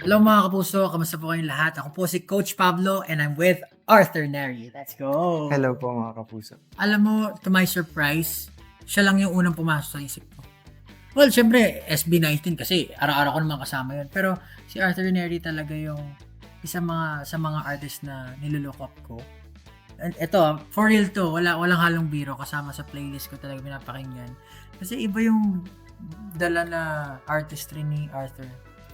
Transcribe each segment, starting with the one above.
Hello mga kapuso, kamusta po kayong lahat? Ako po si Coach Pablo and I'm with Arthur Neri. Let's go! Hello po mga kapuso. Alam mo, to my surprise, siya lang yung unang pumasok sa isip ko. Well, syempre, SB19 kasi araw-araw ko naman kasama yun. Pero si Arthur Neri talaga yung isa sa mga artist na nilulook up ko. And ito, for real to, walang halong biro kasama sa playlist ko talaga pinapakinggan. Kasi iba yung dala na artistry ni Arthur.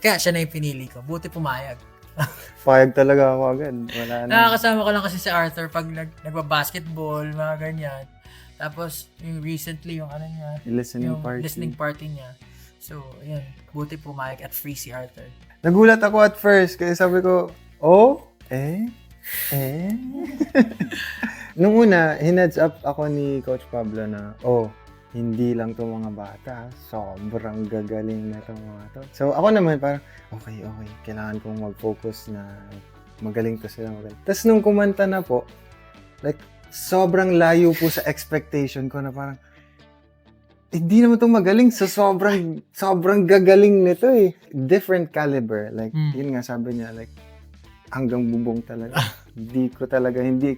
Kaya siya na yung pinili ko. Buti pumayag. Payag talaga ako agad. Wala na. Nakakasama ko lang kasi si Arthur pag nagba-basketball, mga ganyan. Tapos, yung recently, yung ano niya, Listening party. listening party niya. So, yun. Buti pumayag at free si Arthur. Nagulat ako at first kasi sabi ko, oh? Nung una, hineads up ako ni Coach Pablo na, hindi lang to mga bata. Sobrang gagaling na to mga to. So, ako naman parang, okay. Kailangan kong mag-focus na magaling to sila. Tapos nung kumanta na po, like, sobrang layo po sa expectation ko na parang, hindi naman to magaling. So, sobrang gagaling nito eh. Different caliber. Like, yun nga sabi niya, like, hanggang bubong talaga. Hindi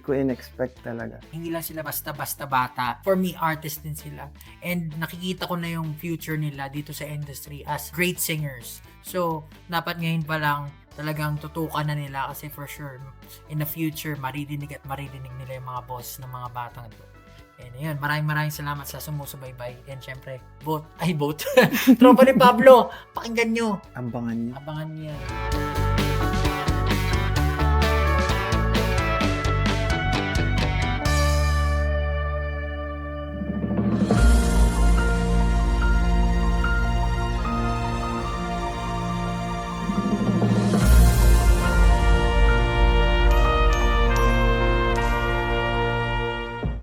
ko in-expect talaga. Hindi lang sila basta-basta bata. For me, artist din sila. And nakikita ko na yung future nila dito sa industry as great singers. So, dapat ngayon pa lang talagang tutukan na nila kasi for sure, in the future, maririnig nila yung mga boss ng mga batang ito. And ayun, maraming salamat sa sumusubaybay. And syempre, vote. Tropa ni Pablo, pakinggan nyo. Abangan niyo. Abangan niya.